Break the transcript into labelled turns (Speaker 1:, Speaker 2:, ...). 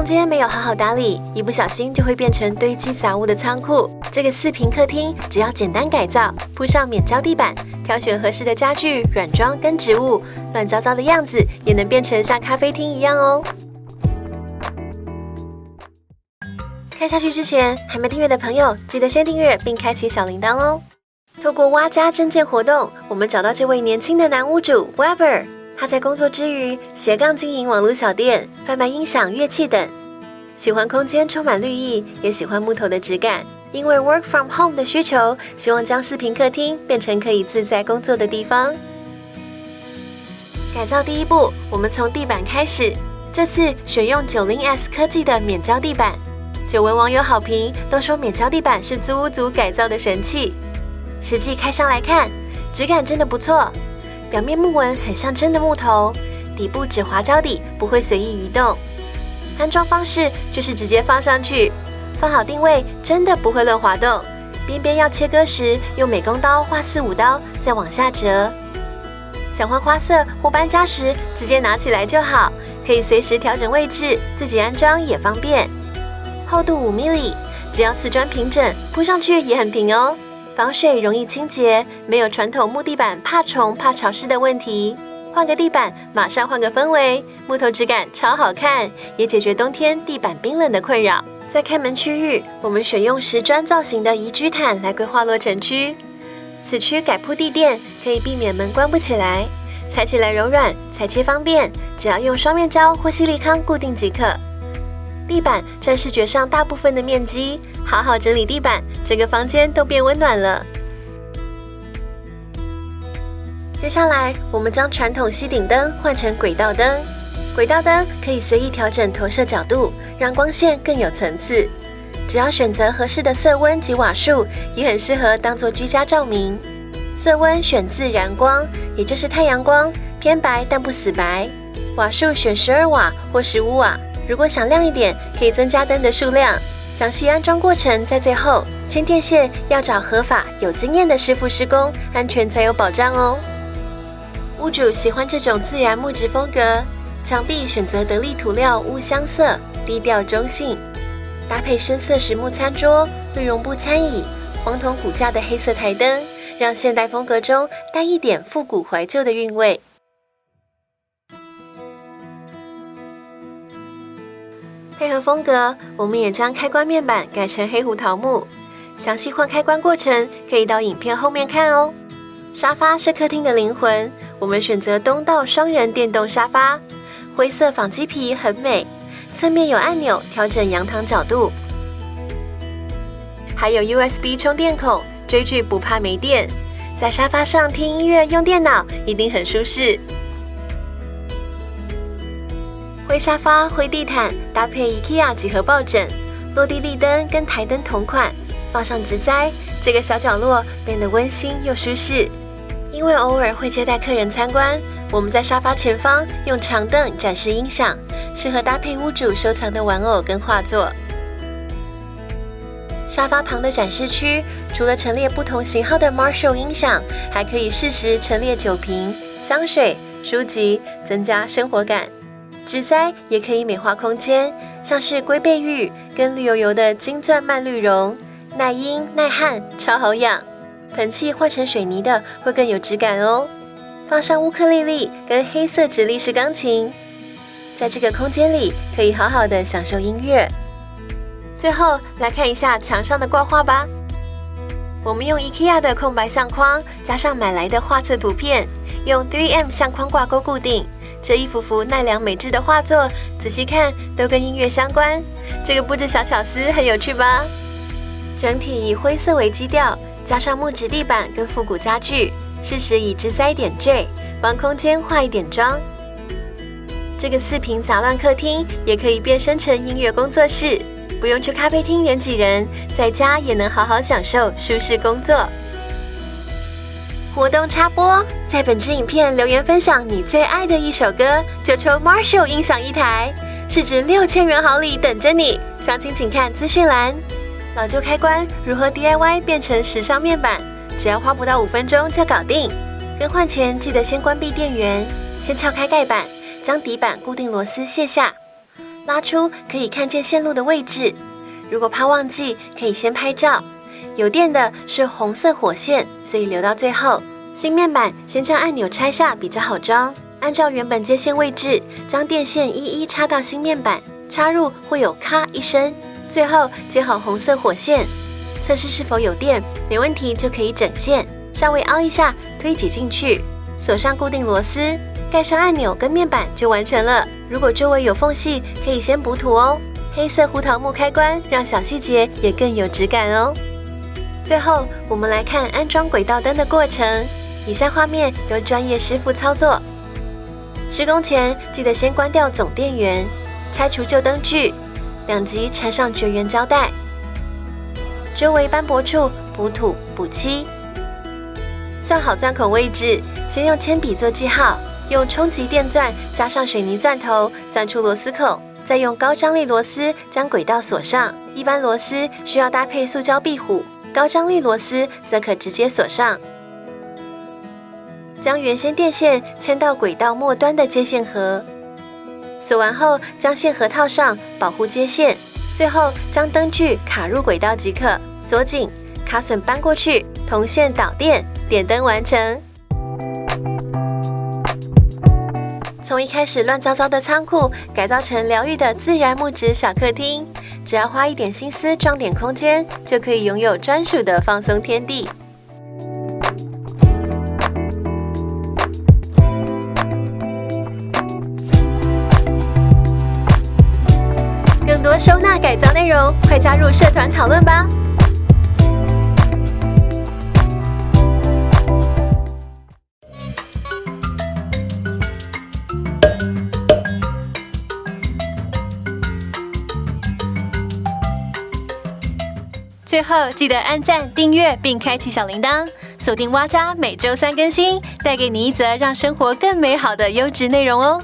Speaker 1: 间没有好好打理，一不小心就会变成堆积杂物的仓库。这个4坪客厅只要简单改造，铺上免胶地板，挑选合适的家具、软装跟植物，乱糟糟的样子也能变成像咖啡厅一样哦。看下去之前，还没订阅的朋友，记得先订阅并开启小铃铛哦。透过挖家征件活动，我们找到这位年轻的男屋主 Weber。他在工作之余斜杠经营网络小店，贩卖音响、乐器等。喜欢空间充满绿意，也喜欢木头的质感。因为 work from home 的需求，希望将4坪客厅变成可以自在工作的地方。改造第一步，我们从地板开始。这次选用90S 科技的免胶地板，久闻网友好评，都说免胶地板是租屋族改造的神器。实际开箱来看，质感真的不错。表面木纹很像真的木头，底部只滑胶底，不会随意移动。安装方式就是直接放上去，放好定位，真的不会乱滑动。边边要切割时，用美工刀划4、5刀，再往下折。想换花色或搬家时，直接拿起来就好，可以随时调整位置，自己安装也方便。厚度5 mm， 只要瓷砖平整，铺上去也很平哦。防水容易清洁，没有传统木地板怕虫怕潮湿的问题。换个地板，马上换个氛围，木头质感超好看，也解决冬天地板冰冷的困扰。在开门区域，我们选用石砖造型的宜居毯来规划落尘区。此区改铺地垫，可以避免门关不起来，踩起来柔软，裁切方便，只要用双面胶或矽利康固定即可。地板占视觉上大部分的面积，好好整理地板，整个房间都变温暖了。接下来，我们将传统吸顶灯换成轨道灯。轨道灯可以随意调整投射角度，让光线更有层次。只要选择合适的色温及瓦数，也很适合当作居家照明。色温选自然光，也就是太阳光，偏白但不死白。瓦数选12瓦或15瓦。如果想亮一点，可以增加灯的数量。详细安装过程在最后，牵电线要找合法有经验的师傅施工，安全才有保障哦。屋主喜欢这种自然木质风格，墙壁选择得力涂料乌香色，低调中性，搭配深色实木餐桌、绿绒布餐椅、黄铜骨架的黑色台灯，让现代风格中带一点复古怀旧的韵味。配合风格，我们也将开关面板改成黑胡桃木。详细换开关过程可以到影片后面看哦。沙发是客厅的灵魂，我们选择东道双人电动沙发，灰色仿鸡皮很美，侧面有按钮调整仰躺角度，还有 USB 充电孔，追剧不怕没电。在沙发上听音乐用电脑一定很舒适。灰沙发、灰地毯搭配 IKEA 几何抱枕，落地立灯跟台灯同款，放上植栽，这个小角落变得温馨又舒适。因为偶尔会接待客人参观，我们在沙发前方用长凳展示音响，适合搭配屋主收藏的玩偶跟画作。沙发旁的展示区，除了陈列不同型号的 Marshall 音响，还可以适时陈列酒瓶、香水、书籍，增加生活感。植栽也可以美化空间，像是龟背玉跟绿油油的金钻蔓绿绒，耐阴耐旱，超好养。盆器换成水泥的会更有质感哦。放上乌克丽丽跟黑色直立式钢琴，在这个空间里可以好好的享受音乐。最后来看一下墙上的挂画吧。我们用 IKEA 的空白相框加上买来的画册图片，用 3M 相框挂钩固定。这一幅幅奈良美智的画作，仔细看都跟音乐相关。这个布置小巧思很有趣吧？整体以灰色为基调，加上木质地板跟复古家具，适时以植栽点缀，帮空间画一点妆。这个4坪杂乱客厅也可以变身成音乐工作室，不用去咖啡厅人挤人，在家也能好好享受舒适工作。活动插播，在本支影片留言分享你最爱的一首歌，就抽 Marshall 音响1台，市值6000元好礼等着你。详情请看资讯栏。老旧开关如何 DIY 变成时尚面板，只要花不到5分钟就搞定。更换前记得先关闭电源，先撬开盖板，将底板固定螺丝卸下。拉出可以看见线路的位置。如果怕忘记，可以先拍照。有电的是红色火线，所以留到最后。新面板先将按钮拆下比较好装，按照原本接线位置，将电线一一插到新面板，插入会有咔一声。最后接好红色火线，测试是否有电，没问题就可以整线，稍微凹一下，推挤进去，锁上固定螺丝，盖上按钮跟面板就完成了。如果周围有缝隙，可以先补土哦。黑色胡桃木开关让小细节也更有质感哦。最后我们来看安装轨道灯的过程，以下画面由专业师傅操作。施工前记得先关掉总电源，拆除旧灯具，2极缠上绝缘胶带，周围斑驳处补土补漆。算好钻孔位置，先用铅笔做记号，用冲击电钻加上水泥钻头钻出螺丝孔，再用高张力螺丝将轨道锁上。一般螺丝需要搭配塑胶壁虎，高张力螺丝则可直接锁上。将原先电线牵到轨道末端的接线盒，锁完后将线盒套上，保护接线。最后将灯具卡入轨道即可，锁紧，卡榫搬过去，铜线导电，点灯完成。从一开始乱糟糟的仓库改造成疗愈的自然木质小客厅，只要花一点心思装点空间，就可以拥有专属的放松天地。更多收纳改造内容，快加入社团讨论吧！最后记得按赞、订阅并开启小铃铛，锁定蛙家每周3更新，带给你一则让生活更美好的优质内容哦。